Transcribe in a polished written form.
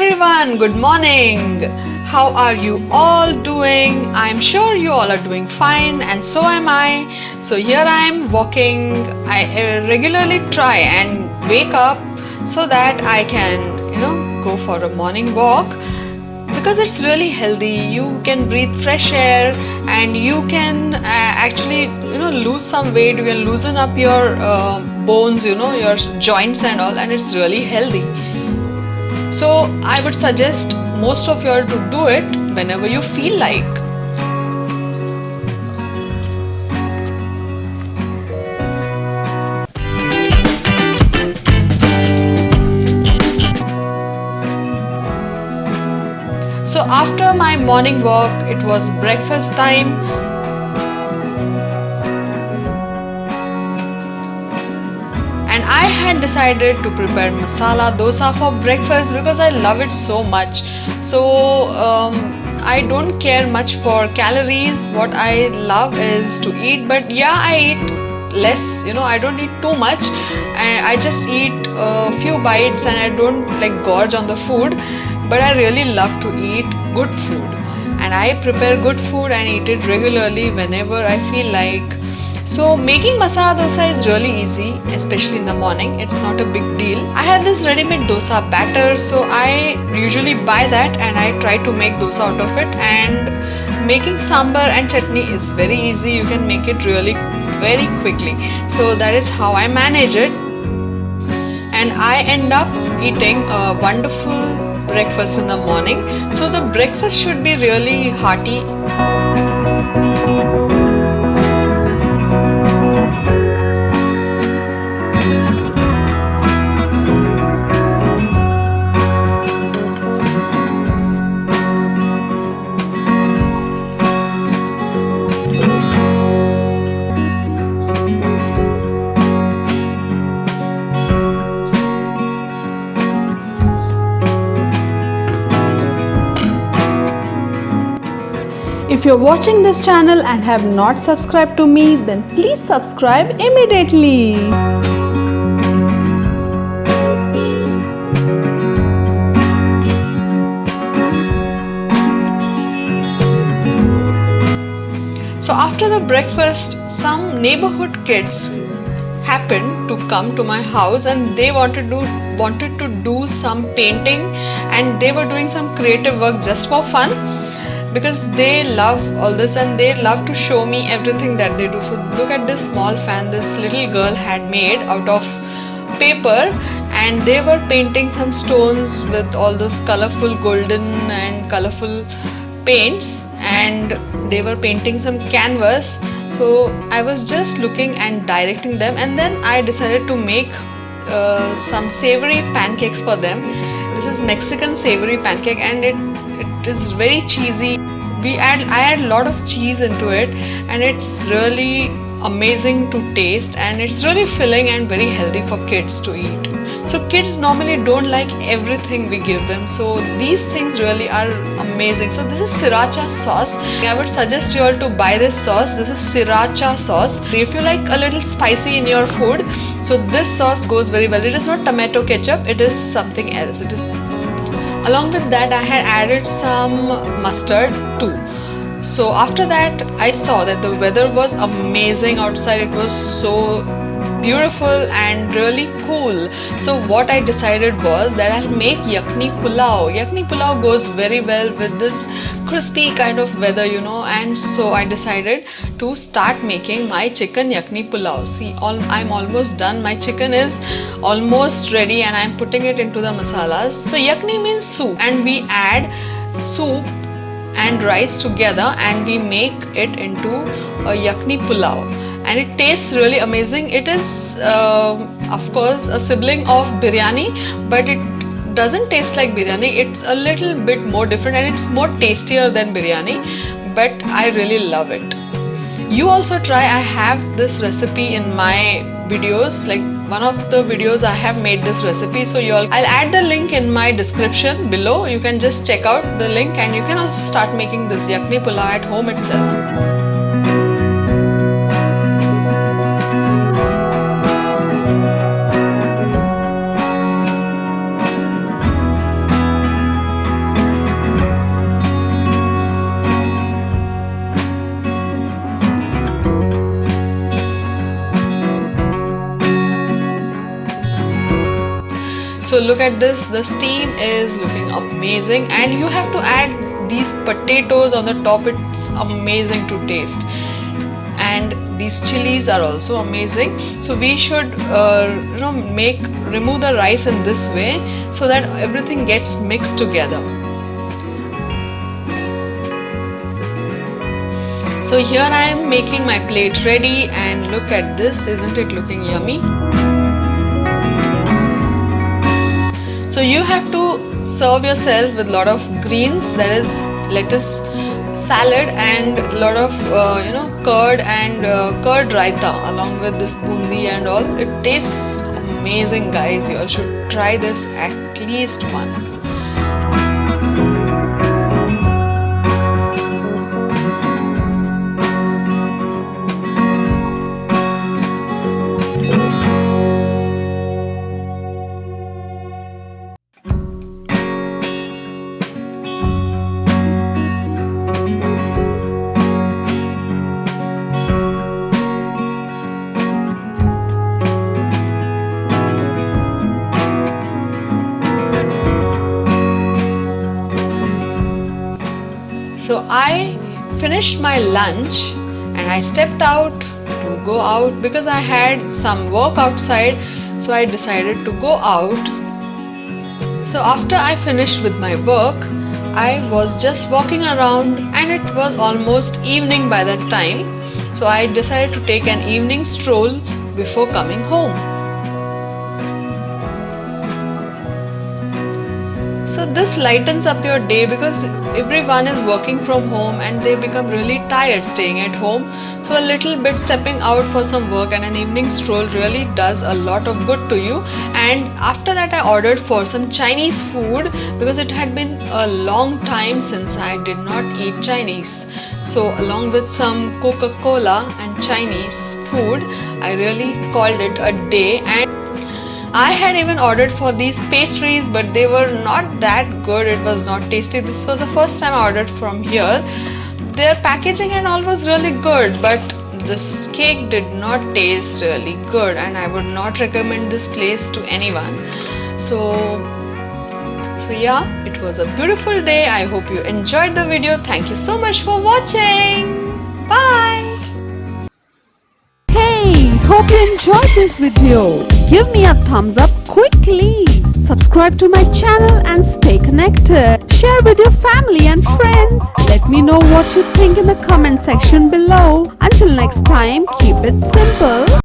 everyone, good morning. How are you all doing? I'm sure you all are doing fine, and so am I. So, here I am walking. I regularly try and wake up so that I can, go for a morning walk because it's really healthy. You can breathe fresh air and you can actually, lose some weight. You can loosen up your bones, your joints and all, and it's really healthy. So I would suggest most of you all to do it whenever you feel like. So after my morning walk, it was breakfast time. And I had decided to prepare masala dosa for breakfast because I love it so much. So I don't care much for calories. What I love is to eat, but yeah, I eat less. I don't eat too much, and I just eat a few bites, and I don't like gorge on the food. But I really love to eat good food, and I prepare good food and eat it regularly whenever I feel like. So making masala dosa is really easy, especially in the morning. It's not a big deal. I have this ready-made dosa batter, so I usually buy that and I try to make dosa out of it. And making sambar and chutney is very easy. You can make it really very quickly. So that is how I manage it. And I end up eating a wonderful breakfast in the morning. So the breakfast should be really hearty. If you're watching this channel and have not subscribed to me, then please subscribe immediately. So after the breakfast, some neighborhood kids happened to come to my house and they wanted to do some painting, and they were doing some creative work just for fun, because they love all this and they love to show me everything that they do. So look at this small fan this little girl had made out of paper, and they were painting some stones with all those colorful golden and colorful paints, and they were painting some canvas. So I was just looking and directing them, and then I decided to make some savory pancakes for them. This is Mexican savory pancake, and it is very cheesy. I add a lot of cheese into it, and it's really amazing to taste, and it's really filling and very healthy for kids to eat. So kids normally don't like everything we give them, so these things really are amazing. So this is sriracha sauce. I would suggest you all to buy this sauce. This is sriracha sauce. If you like a little spicy in your food, so this sauce goes very well. It is not tomato ketchup, it is something else. Along with that, I had added some mustard too. So after that, I saw that the weather was amazing outside. It was so beautiful and really cool. So what I decided was that I'll make yakni pulao. Yakni pulao goes very well with this crispy kind of weather, and so I decided to start making my chicken yakni pulao. See, I'm almost done. My chicken is almost ready and I'm putting it into the masalas. So yakni means soup, and we add soup and rice together and we make it into a yakni pulao, and it tastes really amazing. It is of course a sibling of biryani, but it doesn't taste like biryani. It's a little bit more different and it's more tastier than biryani, but I really love it. You also try. I have this recipe in my videos, like one of the videos I have made this recipe, so I'll add the link in my description below. You can just check out the link and you can also start making this yakni pulao at home itself. So look at this, the steam is looking amazing, and you have to add these potatoes on the top. It's amazing to taste, and these chilies are also amazing. So we should remove the rice in this way so that everything gets mixed together. So here I am making my plate ready, and look at this, isn't it looking yummy? So you have to serve yourself with a lot of greens, that is lettuce, salad, and a lot of curd and curd raita along with this bundi and all. It tastes amazing, guys. You all should try this at least once. So I finished my lunch and I stepped out to go out because I had some work outside, so I decided to go out. So after I finished with my work, I was just walking around and it was almost evening by that time. So I decided to take an evening stroll before coming home. So this lightens up your day because everyone is working from home and they become really tired staying at home. So a little bit stepping out for some work and an evening stroll really does a lot of good to you. And after that I ordered for some Chinese food because it had been a long time since I did not eat Chinese. So along with some Coca-Cola and Chinese food, I really called it a day. And I had even ordered for these pastries, but they were not that good. It was not tasty. This was the first time I ordered from here. Their packaging and all was really good, but this cake did not taste really good, and I would not recommend this place to anyone. So yeah, it was a beautiful day. I hope you enjoyed the video. Thank you so much for watching. Bye. Hey, hope you enjoyed this video. Give me a thumbs up quickly. Subscribe to my channel and stay connected. Share with your family and friends. Let me know what you think in the comment section below. Until next time, keep it simple.